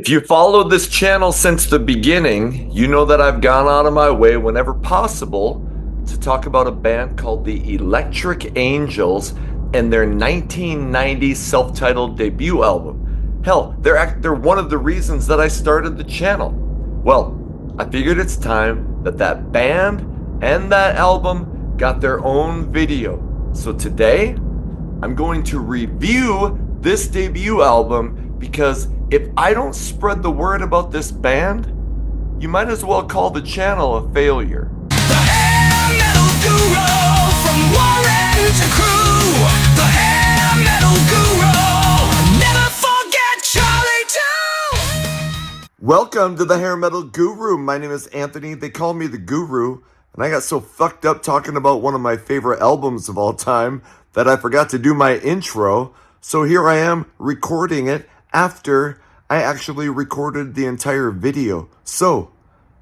If you followed this channel since the beginning, you know that I've gone out of my way whenever possible to talk about a band called the Electric Angels and their 1990 self-titled debut album. Hell, they're one of the reasons that I started the channel. Well, I figured it's time that band and that album got their own video. So today, I'm going to review this debut album because if I don't spread the word about this band, you might as well call the channel a failure. The hair metal guru from Warren to Crew. The hair metal guru. Never forget Charlie too. Welcome to the Hair Metal Guru. My name is Anthony. They call me the Guru. And I got so fucked up talking about one of my favorite albums of all time that I forgot to do my intro. So here I am recording it after I actually recorded the entire video. So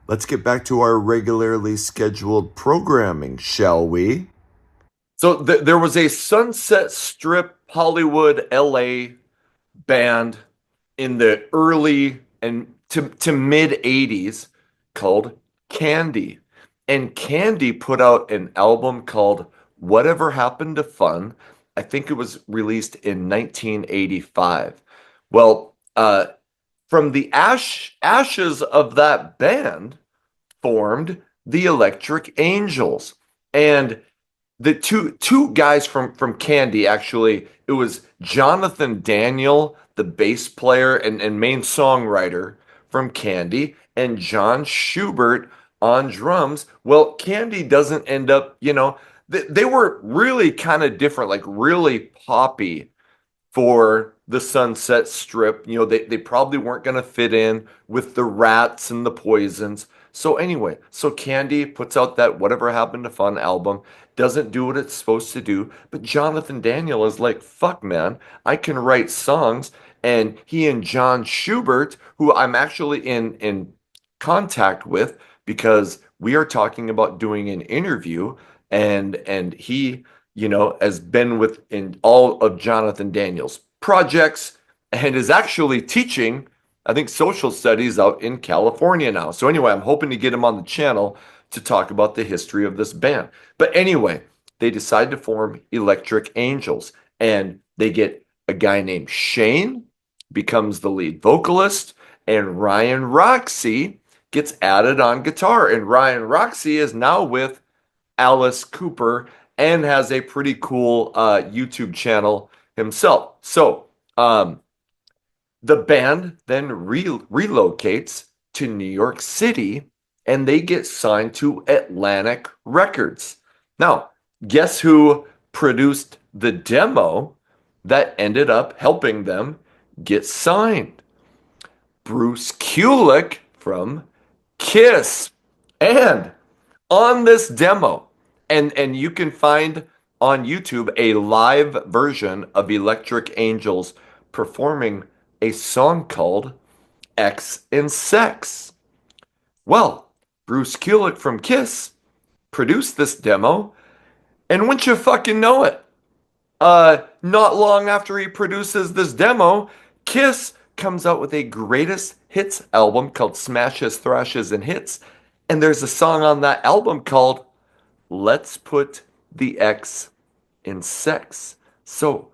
let's get back to our regularly scheduled programming, shall we? So there was a Sunset Strip Hollywood LA band in the early and to mid 80s called Candy. And Candy put out an album called Whatever Happened to Fun. I think it was released in 1985. Well, from the ashes of that band formed the Electric Angels. And the two guys from Candy, actually, it was Jonathan Daniel, the bass player and main songwriter from Candy, and John Schubert on drums. Well, Candy doesn't end up, they were really kind of different, like really poppy for the Sunset Strip. They probably weren't going to fit in with the Rats and the Poisons. So anyway, so Candy puts out that Whatever Happened to Fun album, doesn't do what it's supposed to do, but Jonathan Daniel is like, fuck man, I can write songs. And he and John Schubert, who I'm actually in contact with because we are talking about doing an interview, and he has been in all of Jonathan Daniel's projects and is actually teaching, I think, social studies out in California now. So anyway, I'm hoping to get him on the channel to talk about the history of this band. But anyway, they decide to form Electric Angels, and they get a guy named Shane, becomes the lead vocalist, and Ryan Roxy gets added on guitar. And Ryan Roxy is now with Alice Cooper and has a pretty cool YouTube channel himself. So the band then relocates to New York City, and they get signed to Atlantic Records. Now, guess who produced the demo that ended up helping them get signed? Bruce Kulick from Kiss. And on this demo, and you can find on YouTube a live version of Electric Angels performing a song called X and Sex. Well, Bruce Kulick from Kiss produced this demo, and wouldn't you fucking know it? Not long after he produces this demo, Kiss comes out with a greatest hits album called Smashes, Thrashes, and Hits. And there's a song on that album called Let's Put the X in Sex. So,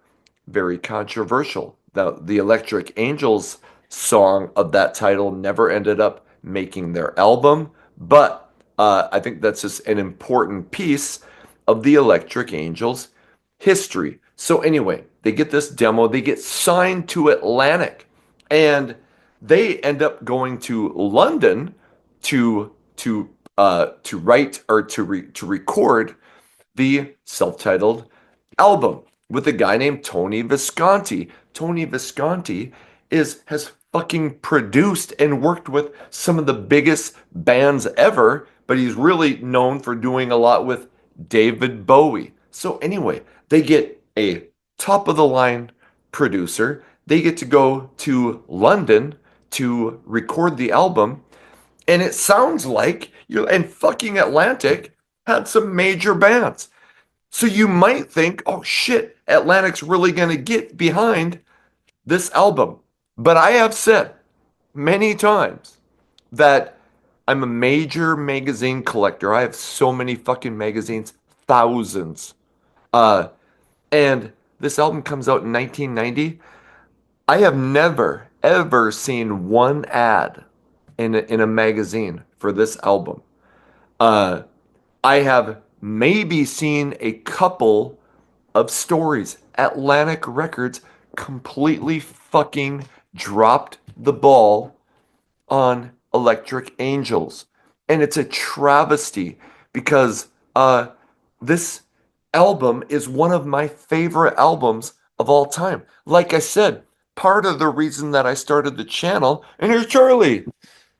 very controversial. The Electric Angels song of that title never ended up making their album, but I think that's just an important piece of the Electric Angels history. So anyway, they get this demo, they get signed to Atlantic, and they end up going to London to write or to record the self-titled album with a guy named Tony Visconti. Tony Visconti has fucking produced and worked with some of the biggest bands ever, but he's really known for doing a lot with David Bowie. So anyway, they get a top of the line producer. They get to go to London to record the album, and it sounds like and fucking Atlantic had some major bands. So you might think, oh shit, Atlantic's really going to get behind this album. But I have said many times that I'm a major magazine collector. I have so many fucking magazines, thousands. Uh, and this album comes out in 1990. I have never, ever seen one ad in a magazine for this album. Uh, I have maybe seen a couple of stories. Atlantic Records completely fucking dropped the ball on Electric Angels. And it's a travesty because this album is one of my favorite albums of all time. Like I said, part of the reason that I started the channel, and here's Charlie.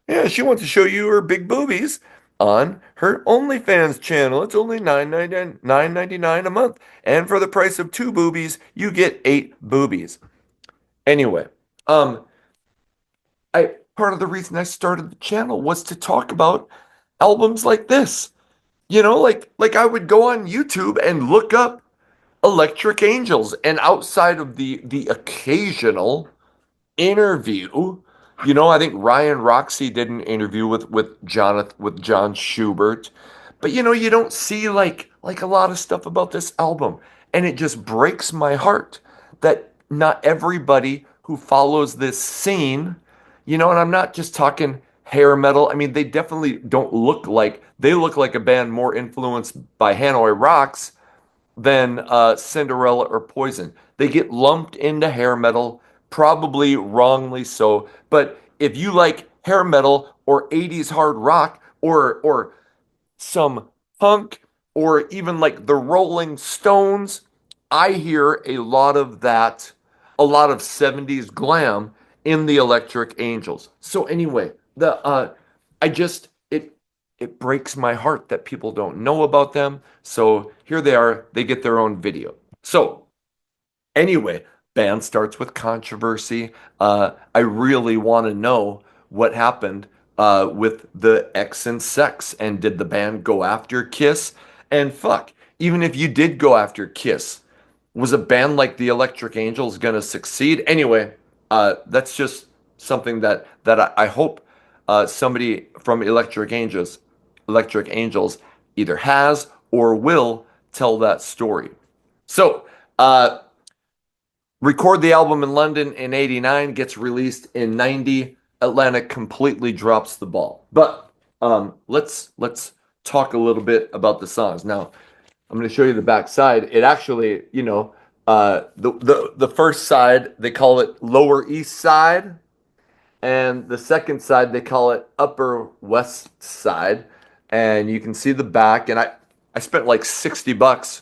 Yeah, she wants to show you her big boobies on her OnlyFans channel. It's only $9.99 a month. And for the price of two boobies, you get eight boobies. Anyway, um, I part of the reason I started the channel was to talk about albums like this. You know, like I would go on YouTube and look up Electric Angels, and outside of the occasional interview, you know, I think Ryan Roxy did an interview with John Schubert, but you know, you don't see like a lot of stuff about this album, and it just breaks my heart that not everybody who follows this scene, you know, and I'm not just talking hair metal. I mean, they definitely don't look like they look like a band more influenced by Hanoi Rocks than Cinderella or Poison. They get lumped into hair metal, probably wrongly so. But if you like hair metal or 80s hard rock or some punk or even like the Rolling Stones, I hear a lot of that, a lot of 70s glam in the Electric Angels. So anyway, the I just it breaks my heart that people don't know about them. So here they are, they get their own video. So anyway, band starts with controversy. I really want to know what happened with the X and Sex, and did the band go after Kiss? And fuck, even if you did go after Kiss, was a band like the Electric Angels gonna succeed? Anyway, that's just something that I hope somebody from Electric Angels either has or will tell that story. So, record the album in London in 89, gets released in 90. Atlantic completely drops the ball. But let's talk a little bit about the songs. Now, I'm going to show you the back side. It actually, you know, the first side they call it Lower East Side, and the second side they call it Upper West Side. And you can see the back. And I spent like $60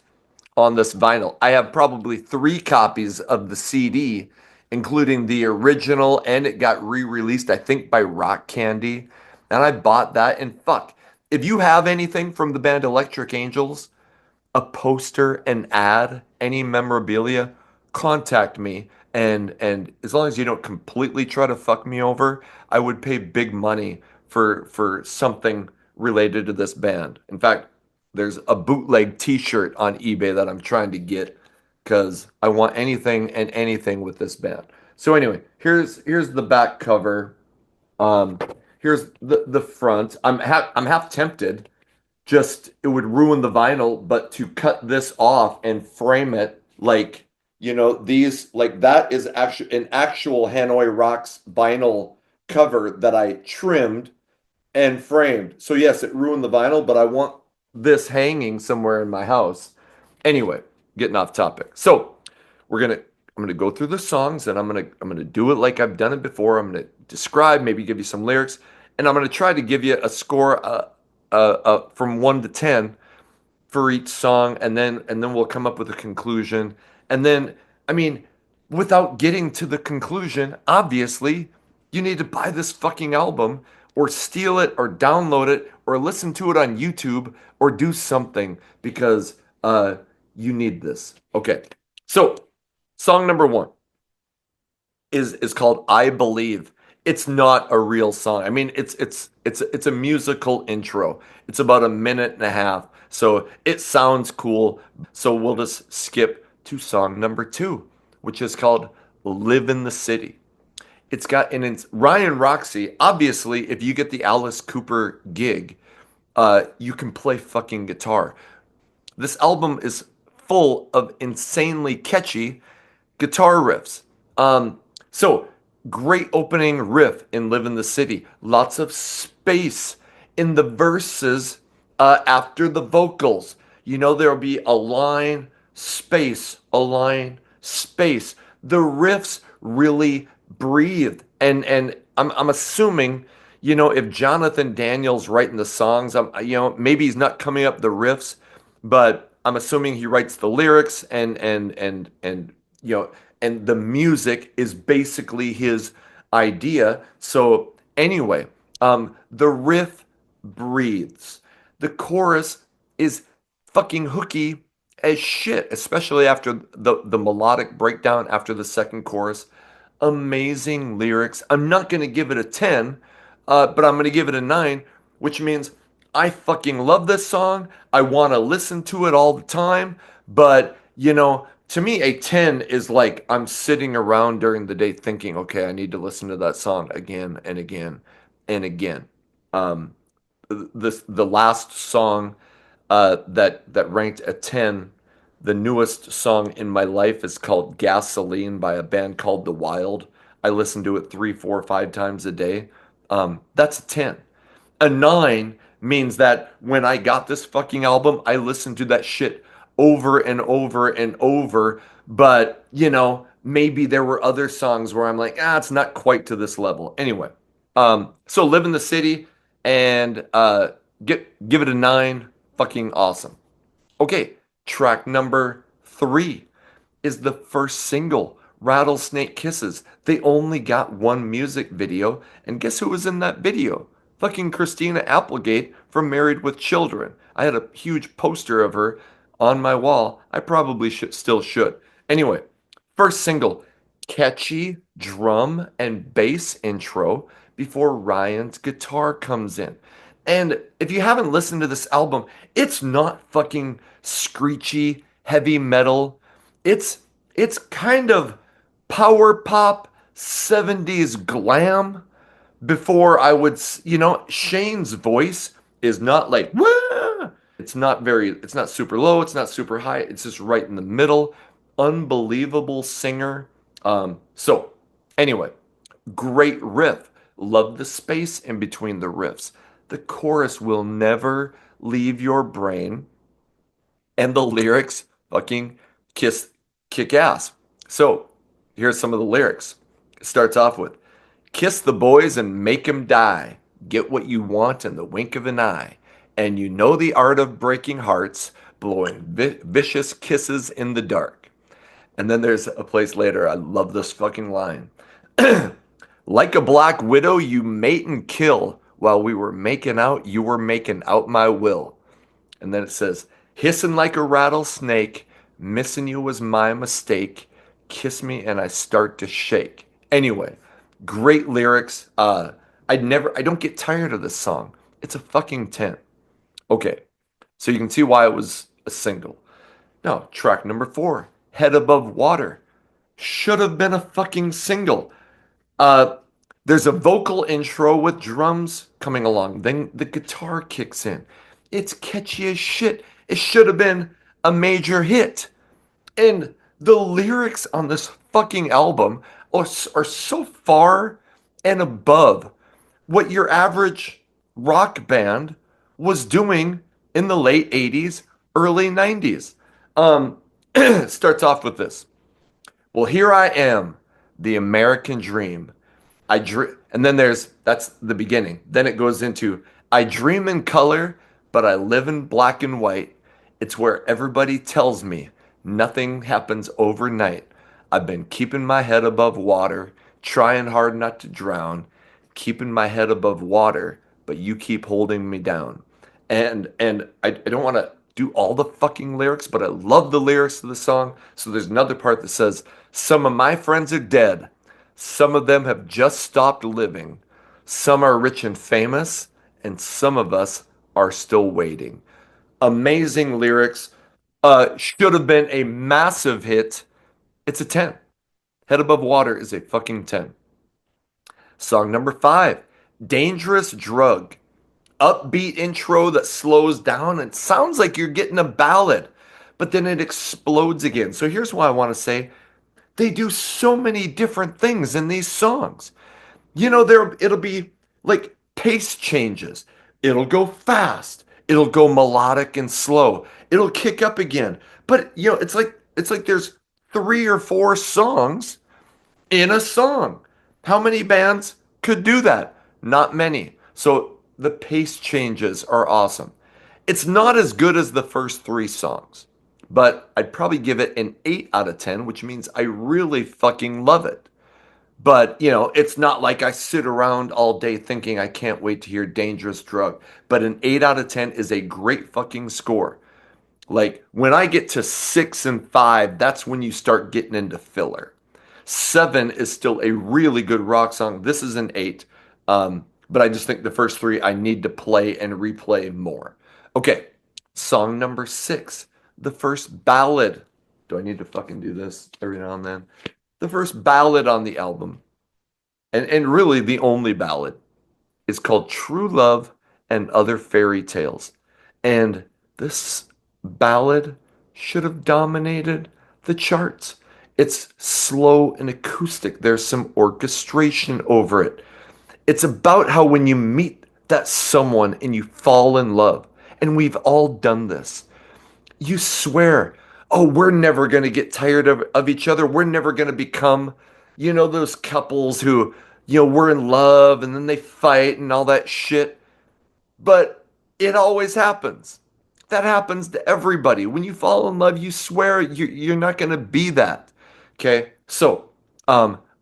on this vinyl. I have probably three copies of the CD, including the original, and it got re-released, I think, by Rock Candy. And I bought that. And fuck, if you have anything from the band Electric Angels, a poster, an ad, any memorabilia, contact me. And as long as you don't completely try to fuck me over, I would pay big money for something related to this band. In fact, there's a bootleg t-shirt on eBay that I'm trying to get because I want anything and anything with this band. So anyway, here's the back cover. Um, here's the front. I'm half tempted, just it would ruin the vinyl, but to cut this off and frame it like, you know, these, like that is actually an actual Hanoi Rocks vinyl cover that I trimmed and framed. So yes, it ruined the vinyl, but I want this hanging somewhere in my house. Anyway, getting off topic. So I'm gonna go through the songs, and I'm gonna do it like I've done it before. I'm gonna describe, maybe give you some lyrics, and I'm gonna try to give you a score from 1 to 10 for each song, and then we'll come up with a conclusion. And then, I mean, without getting to the conclusion, obviously, you need to buy this fucking album or steal it or download it or listen to it on YouTube or do something because you need this. Okay. So, song number 1 is called I Believe. It's not a real song. I mean, it's a musical intro. It's about a minute and a half. So it sounds cool. So we'll just skip to song number 2, which is called Live in the City. It's got and it's Ryan Roxy. Obviously, if you get the Alice Cooper gig, you can play fucking guitar. This album is full of insanely catchy guitar riffs. Um, so great opening riff in Live in the City. Lots of space in the verses after the vocals. You know, there'll be a line, space, a line, space. The riffs really breathe. And I'm assuming, you know, if Jonathan Daniels writing the songs, maybe he's not coming up the riffs, but I'm assuming he writes the lyrics and you know, and the music is basically his idea. So anyway, the riff breathes. The chorus is fucking hooky as shit, especially after the melodic breakdown after the second chorus. Amazing lyrics. I'm not gonna give it a 10, but I'm gonna give it a 9, which means I fucking love this song. I want to listen to it all the time. But, you know, to me, a 10 is like I'm sitting around during the day thinking, okay, I need to listen to that song again and again and again. Um, the last song that ranked a 10, the newest song in my life is called Gasoline by a band called The Wild. I listen to it three, four, 5 times a day. That's a 10. A 9 means that when I got this fucking album, I listened to that shit over and over and over. But, you know, maybe there were other songs where I'm like, it's not quite to this level. Anyway, so Live in the City and give it a 9. Fucking awesome. Okay, track number 3 is the first single, Rattlesnake Kisses. They only got one music video, and guess who was in that video? Fucking Christina Applegate from Married with Children. I had a huge poster of her on my wall. I probably still should. Anyway, first single, catchy drum and bass intro before Ryan's guitar comes in. And if you haven't listened to this album, it's not fucking screechy heavy metal. It's it's kind of power pop 70s glam before I would, Shane's voice is not like, wah! It's not super low, it's not super high, it's just right in the middle. Unbelievable singer. So anyway, great riff. Love the space in between the riffs. The chorus will never leave your brain, and the lyrics fucking kiss kick ass. So here's some of the lyrics. It starts off with kiss the boys and make 'em die. Get what you want in the wink of an eye. And you know the art of breaking hearts, blowing vicious kisses in the dark. And then there's a place later, I love this fucking line. Like a black widow, you mate and kill. While we were making out, you were making out my will. And then it says, hissing like a rattlesnake, missing you was my mistake. Kiss me and I start to shake. Anyway, great lyrics. I don't get tired of this song. It's a fucking 10. Okay, so you can see why it was a single. Now, track number 4, Head Above Water. Should have been a fucking single. Uh, there's a vocal intro with drums coming along. Then the guitar kicks in. It's catchy as shit. It should have been a major hit. And the lyrics on this fucking album are so far and above what your average rock band was doing in the late 80s, early 90s. Starts off with this. Well, here I am, the American dream. And then that's the beginning. Then it goes into I dream in color, but I live in black and white. It's where everybody tells me nothing happens overnight. I've been keeping my head above water, trying hard not to drown, keeping my head above water, but you keep holding me down. And I don't want to do all the fucking lyrics, but I love the lyrics of the song. So there's another part that says, some of my friends are dead. Some of them have just stopped living. Some are rich and famous, and some of us are still waiting. Amazing lyrics. Should have been a massive hit. It's a 10. Head Above Water is a fucking 10. Song number 5, Dangerous Drug. Upbeat intro that slows down and sounds like you're getting a ballad, but then it explodes again. So here's why I want to say they do so many different things in these songs. It'll be like pace changes. It'll go fast. It'll go melodic and slow. It'll kick up again. But it's like there's three or four songs in a song. How many bands could do that? Not many. So the pace changes are awesome. It's not as good as the first three songs, but I'd probably give it an 8 out of 10, which means I really fucking love it. But, it's not like I sit around all day thinking I can't wait to hear Dangerous Drug. But an 8 out of 10 is a great fucking score. Like when I get to 6 and 5, that's when you start getting into filler. 7 is still a really good rock song. This is an 8. But I just think the first three I need to play and replay more. Okay, song number 6, the first ballad. Do I need to fucking do this every now and then? The first ballad on the album, and really the only ballad, is called True Love and Other Fairy Tales. And this ballad should have dominated the charts. It's slow and acoustic. There's some orchestration over it. It's about how when you meet that someone and you fall in love, and we've all done this, you swear, oh, we're never going to get tired of each other. We're never going to become, those couples who, we're in love and then they fight and all that shit. But it always happens. That happens to everybody. When you fall in love, you swear you're not going to be that. Okay. So,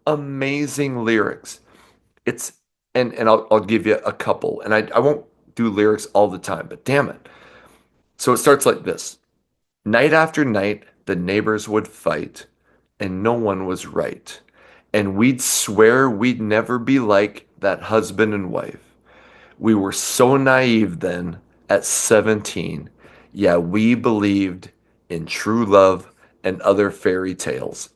amazing lyrics. It's, and I'll give you a couple, and I won't do lyrics all the time, but damn it. So it starts like this. Night after night, the neighbors would fight, and no one was right. And we'd swear we'd never be like that husband and wife. We were so naive then at 17. Yeah, we believed in true love and other fairy tales.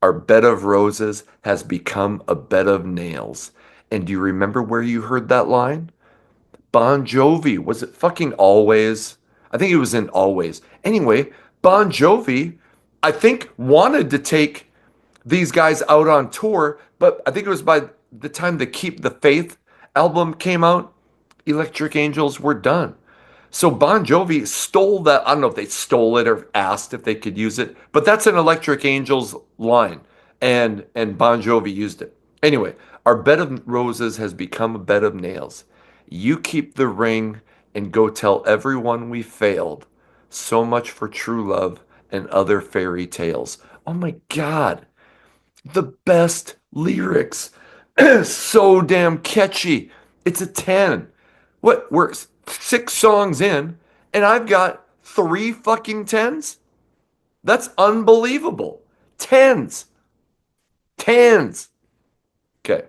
Our bed of roses has become a bed of nails. And do you remember where you heard that line? Bon Jovi. Was it fucking Always? I think it was in Always. Anyway, Bon Jovi, I think, wanted to take these guys out on tour, but I think it was by the time the Keep the Faith album came out, Electric Angels were done. So Bon Jovi stole that. I don't know if they stole it or asked if they could use it, but that's an Electric Angels line, and Bon Jovi used it. Anyway, our bed of roses has become a bed of nails. You keep the ring and go tell everyone we failed. So much for true love and other fairy tales. Oh my God, the best lyrics. So damn catchy. It's a 10. What? We're 6 songs in, and I've got 3 fucking tens? That's unbelievable. Tens. Tens. Okay.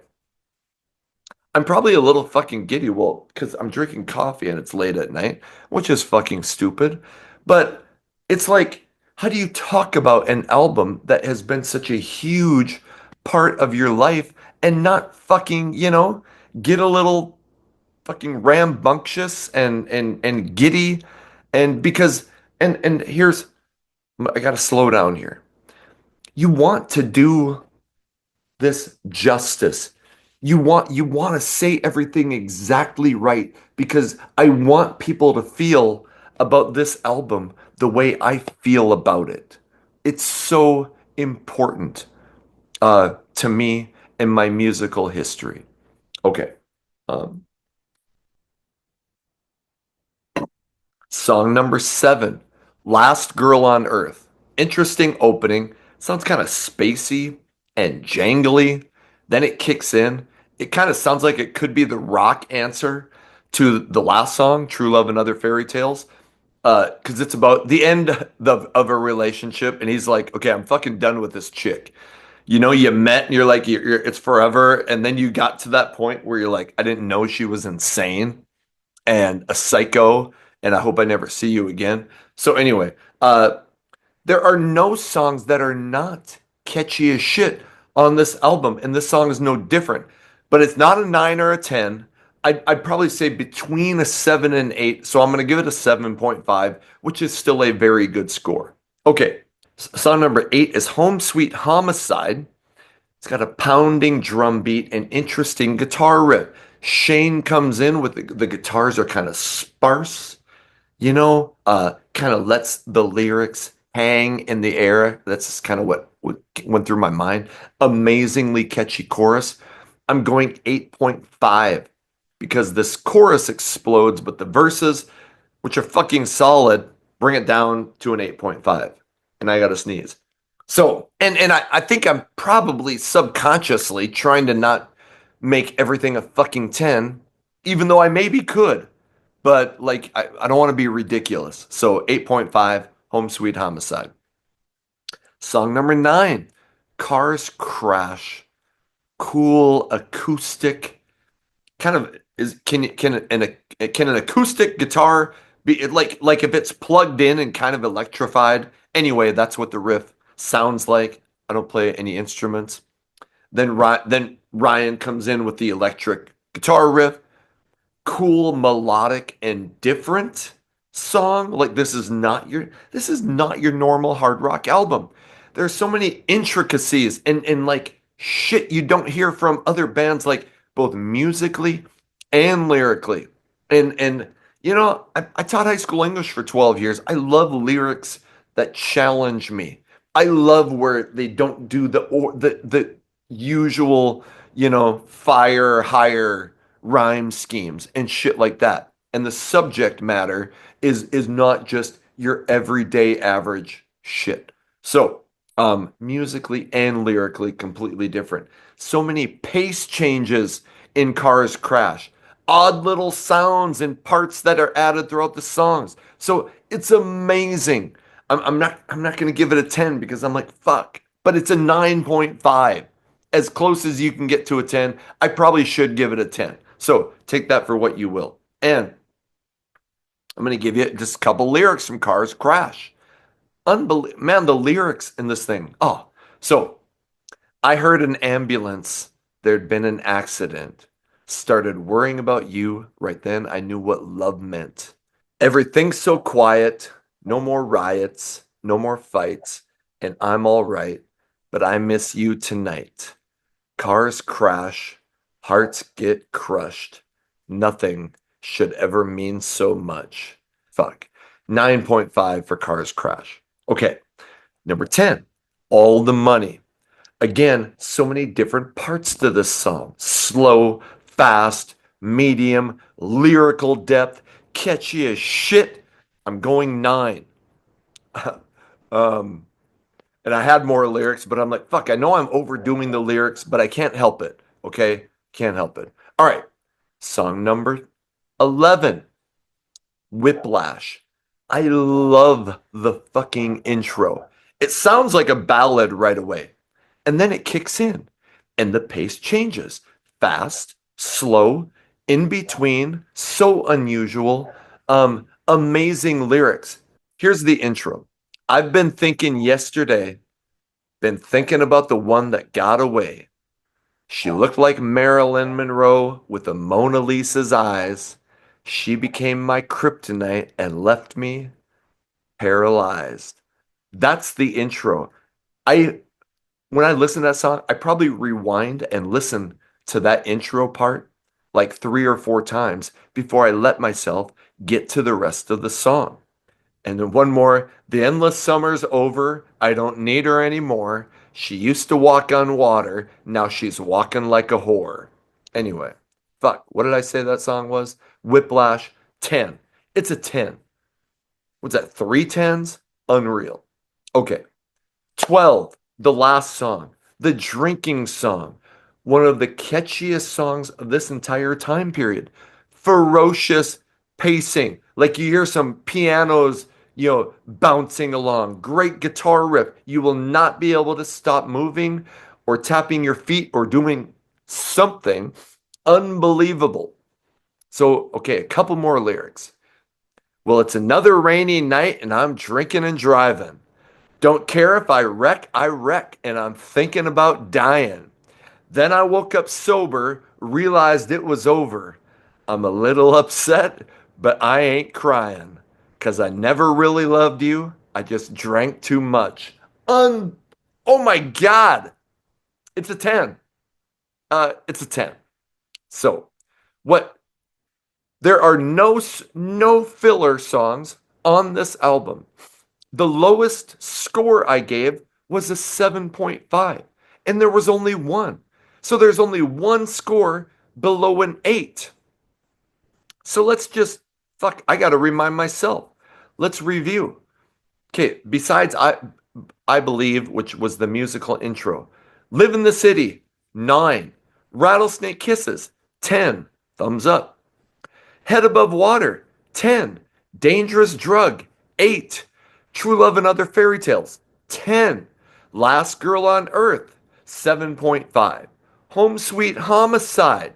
I'm probably a little fucking giddy, well, because I'm drinking coffee and it's late at night, which is fucking stupid. But it's like, how do you talk about an album that has been such a huge part of your life and not fucking, get a little fucking rambunctious and giddy? And because, and here's, I gotta slow down here. You want to do this justice. You want to say everything exactly right because I want people to feel about this album the way I feel about it. It's so important to me and my musical history. Okay. Um, Song number 7, Last Girl on Earth. Interesting opening. Sounds kind of spacey and jangly. Then it kicks in. It kind of sounds like it could be the rock answer to the last song, True Love and Other Fairy Tales. Because it's about the end of a relationship, and he's like, okay, I'm fucking done with this chick. You met and you're like, it's forever. And then you got to that point where you're like, I didn't know she was insane and a psycho, and I hope I never see you again. So anyway, there are no songs that are not catchy as shit on this album, and this song is no different. but it's not a 9 or a 10. I'd probably say between a 7 and 8. So I'm going to give it a 7.5, which is still a very good score. Okay. Song number 8 is Home Sweet Homicide. It's got a pounding drum beat and interesting guitar riff. Shane comes in with the guitars are kind of sparse, kind of lets the lyrics hang in the air. That's just kind of what went through my mind. Amazingly catchy chorus. I'm going 8.5 because this chorus explodes, but the verses, which are fucking solid, bring it down to an 8.5. And I got to sneeze. So, and I think I'm probably subconsciously trying to not make everything a fucking 10, even though I maybe could. But like I don't want to be ridiculous. So 8.5, Home Sweet Homicide. Song number 9, Cars Crash. Cool acoustic. Kind of is can an acoustic guitar be like if it's plugged in and kind of electrified? Anyway, that's what the riff sounds like. I don't play any instruments. Then Ryan comes in with the electric guitar riff, cool, melodic, and different song. Like this is not your normal hard rock album. There's so many intricacies and like shit you don't hear from other bands, like both musically and lyrically. And I taught high school English for 12 years. I love lyrics that challenge me. I love where they don't do the usual, fire higher rhyme schemes and shit like that. And the subject matter is not just your everyday average shit. So, musically and lyrically completely different. So many pace changes in Cars Crash. Odd little sounds and parts that are added throughout the songs. So it's amazing. I'm not gonna give it a 10 because I'm like, fuck. But it's a 9.5. As close as you can get to a 10. I probably should give it a 10. So take that for what you will. And I'm going to give you just a couple lyrics from Cars Crash. Man, the lyrics in this thing. Oh, so I heard an ambulance. There'd been an accident. Started worrying about you. Right then, I knew what love meant. Everything's so quiet. No more riots. No more fights. And I'm all right. But I miss you tonight. Cars crash, hearts get crushed. Nothing should ever mean so much. Fuck. 9.5 for Cars Crash. Okay. Number 10, All the Money. Again, so many different parts to this song. Slow, fast, medium, lyrical depth, catchy as shit. I'm going 9. um, and I had more lyrics, but I'm like, fuck, I know I'm overdoing the lyrics, but I can't help it. Okay? Can't help it. All right. Song number 11, Whiplash. I love the fucking intro. It sounds like a ballad right away. And then it kicks in and the pace changes. Fast, slow, in between, so unusual. Amazing lyrics. Here's the intro. I've been thinking yesterday, been thinking about the one that got away. She looked like Marilyn Monroe with a Mona Lisa's eyes. She became my kryptonite and left me paralyzed. That's the intro. I When I listen to that song, I probably rewind and listen to that intro part like 3 or 4 times before I let myself get to the rest of the song. And then one more. The endless summer's over. I don't need her anymore. She used to walk on water. Now she's walking like a whore. Anyway, fuck. What did I say that song was? Whiplash, 10. It's a 10. What's that? 3 tens? Unreal. Okay. 12, the last song, the drinking song, one of the catchiest songs of this entire time period. Ferocious pacing, like you hear some pianos, bouncing along. Great guitar riff. You will not be able to stop moving or tapping your feet or doing something unbelievable. So, okay, a couple more lyrics. Well, it's another rainy night and I'm drinking and driving. Don't care if I wreck, and I'm thinking about dying. Then I woke up sober, realized it was over. I'm a little upset, but I ain't crying. 'Cause I never really loved you. I just drank too much. Un Oh my God. It's a 10. It's a 10. So, what there are no filler songs on this album. The lowest score I gave was a 7.5, and there was only one. So there's only one score below an 8. So let's just I got to remind myself. Let's review. Okay, besides I believe, which was the musical intro. Live in the City, 9. Rattlesnake Kisses, 10. Thumbs up. Head Above Water, 10. Dangerous Drug, 8. True Love and Other Fairy Tales, 10. Last Girl on Earth, 7.5. Home Sweet Homicide,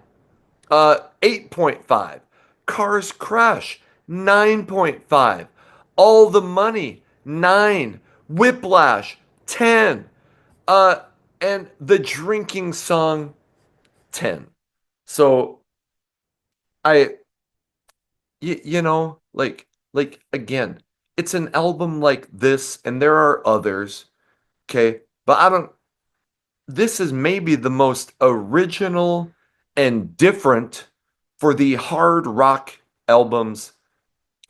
8.5. Cars Crash, 9.5. All the Money, 9. Whiplash, 10. Uh, and The Drinking Song, 10. So I like again, it's an album like this, and there are others, okay? But I don't this is maybe the most original and different for the hard rock albums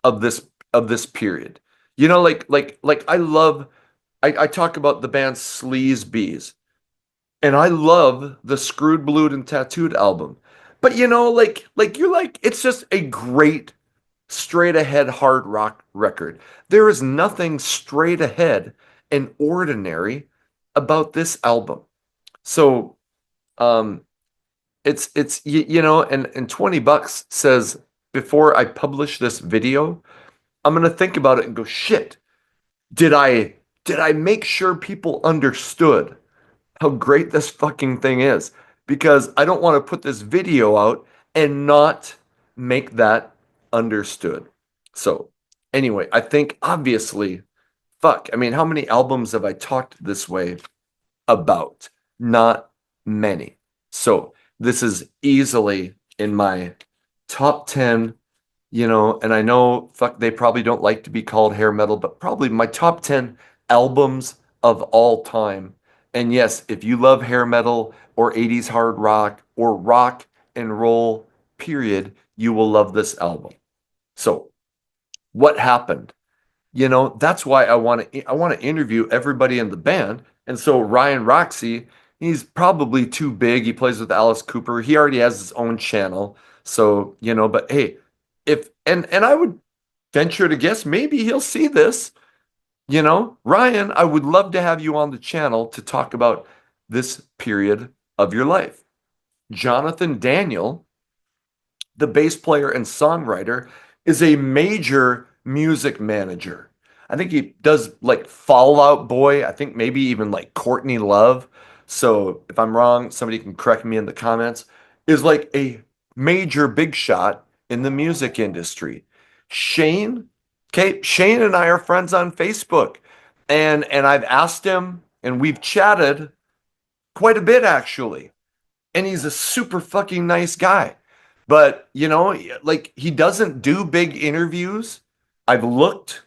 of this period. I talk about the band Sleaze Bees, and I love the Screwed, Blued, and Tattooed album. But you're like, it's just a great straight ahead hard rock record. There is nothing straight ahead and ordinary about this album. So, um, and $20 says before I publish this video, I'm gonna think about it and go, shit, did I make sure people understood how great this fucking thing is? Because I don't want to put this video out and not make that understood. So, anyway, I think obviously, I mean, how many albums have I talked this way about? Not many. So, this is easily in my top 10, and I know, they probably don't like to be called hair metal, but probably my top 10 albums of all time. And yes, if you love hair metal or 80s hard rock or rock and roll, period, you will love this album. So, what happened? That's why I want to interview everybody in the band. And so Ryan Roxy, he's probably too big. He plays with Alice Cooper. He already has his own channel. So, but hey, if and I would venture to guess maybe he'll see this. Ryan, I would love to have you on the channel to talk about this period of your life. Jonathan Daniel, the bass player and songwriter, is a major music manager. I think he does like Fall Out Boy. I think maybe even like Courtney Love. So if I'm wrong, somebody can correct me in the comments. Is like a major big shot in the music industry. Shane, okay, Shane and I are friends on Facebook, and I've asked him, and we've chatted quite a bit actually, and he's a super fucking nice guy. But, like he doesn't do big interviews. I've looked,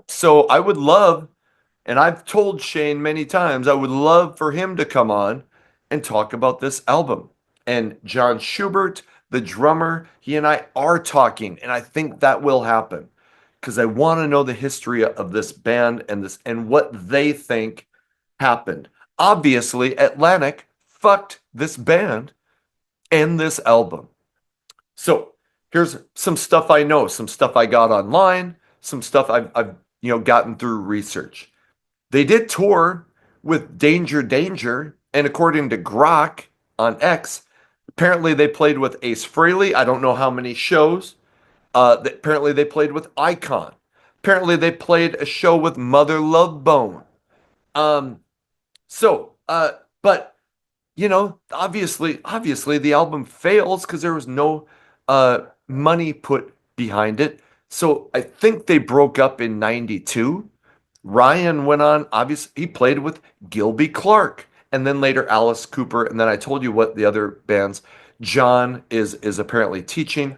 so I would love, and I've told Shane many times, I would love for him to come on and talk about this album. And John Schubert, the drummer, he and I are talking, and I think that will happen because I want to know the history of this band and what they think happened. Obviously, Atlantic fucked this band and this album. So here's some stuff I know, some stuff I got online, some stuff I've gotten through research. They did tour with Danger Danger, and according to Grok on X, apparently they played with Ace Frehley. I don't know how many shows. Apparently they played with Icon. Apparently they played a show with Mother Love Bone. Um, but obviously the album fails because there was no money put behind it. So I think they broke up in 92. Ryan went on, obviously, he played with Gilby Clarke and then later Alice Cooper. And then I told you what the other bands. John is apparently teaching.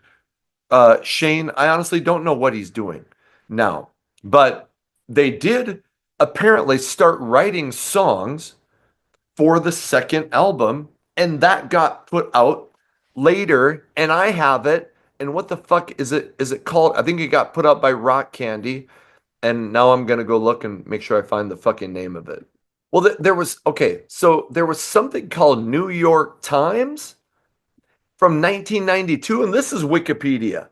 Shane, I honestly don't know what he's doing now, but they did apparently start writing songs for the second album, and that got put out later, and I have it. And what the fuck is it? Is it called? I think it got put out by Rock Candy, and now I'm gonna go look and make sure I find the fucking name of it. Well, there was okay, so there was something called New York Times from 1992, and this is Wikipedia.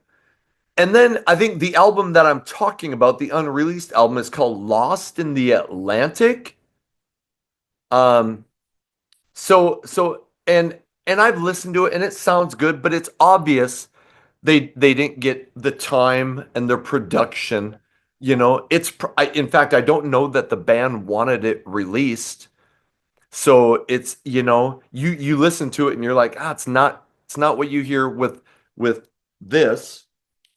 And then I think the album that I'm talking about, the unreleased album, is called Lost in the Atlantic. Um, and I've listened to it and it sounds good, but it's obvious they didn't get the time and their production. In fact, I don't know that the band wanted it released. So it's, you listen to it and you're like, it's not what you hear with this.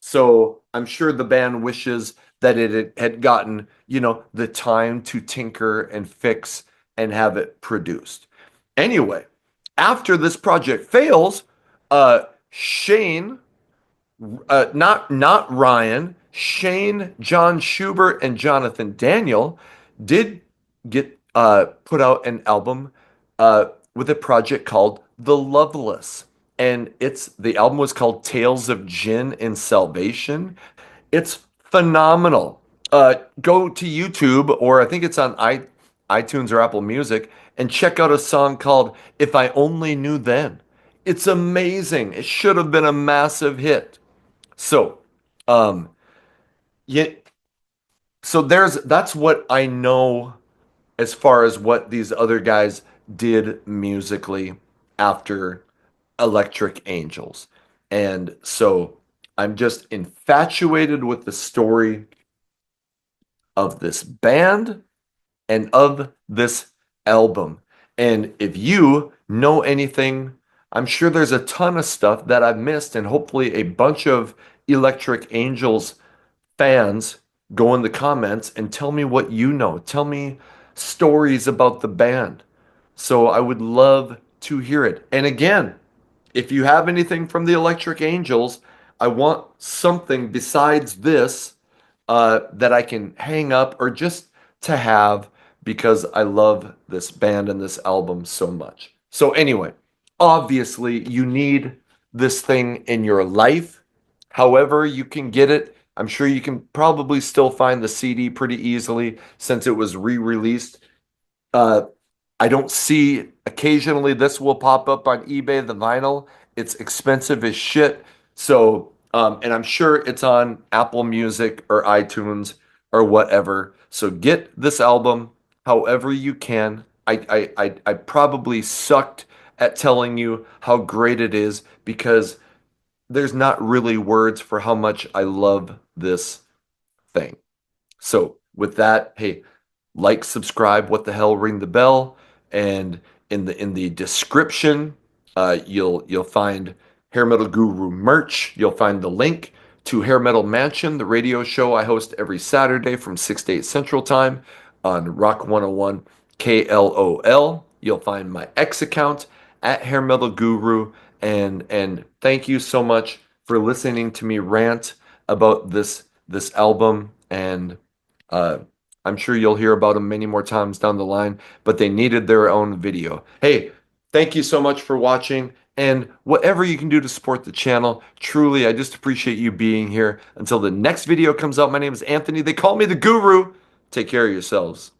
So I'm sure the band wishes that it had gotten, the time to tinker and fix and have it produced. Anyway, after this project fails, Shane, not Ryan, Shane, John Schubert, and Jonathan Daniel did get put out an album with a project called The Loveless. And the album was called Tales of Gin and Salvation. It's phenomenal. Go to YouTube, or I think it's on iTunes or Apple Music, and check out a song called If I Only Knew Then. It's amazing. It should have been a massive hit. So, um, yeah, so that's what I know as far as what these other guys did musically after Electric Angels. And so I'm just infatuated with the story of this band and of this album. And if you know anything, I'm sure there's a ton of stuff that I've missed, and hopefully a bunch of Electric Angels fans go in the comments and tell me what you know. Tell me stories about the band. So I would love to hear it. And again, if you have anything from the Electric Angels, I want something besides this that I can hang up or just to have because I love this band and this album so much. So, anyway, obviously, you need this thing in your life. However, you can get it. I'm sure you can probably still find the CD pretty easily since it was re released. Uh, I don't see occasionally this will pop up on eBay, the vinyl. It's expensive as shit. So, and I'm sure it's on Apple Music or iTunes or whatever. So get this album however you can. I probably sucked at telling you how great it is because there's not really words for how much I love this thing. So with that, hey, like, subscribe, what the hell, ring the bell, and in the description, you'll find Hair Metal Guru merch. You'll find the link to Hair Metal Mansion, the radio show I host every Saturday from 6 to 8 Central Time on Rock 101 KLOL. You'll find my X account at Hair Metal Guru, and thank you so much for listening to me rant about this album and uh, I'm sure you'll hear about them many more times down the line, but they needed their own video. Hey, thank you so much for watching, and whatever you can do to support the channel, truly, I just appreciate you being here. Until the next video comes out, my name is Anthony. They call me the Guru. Take care of yourselves.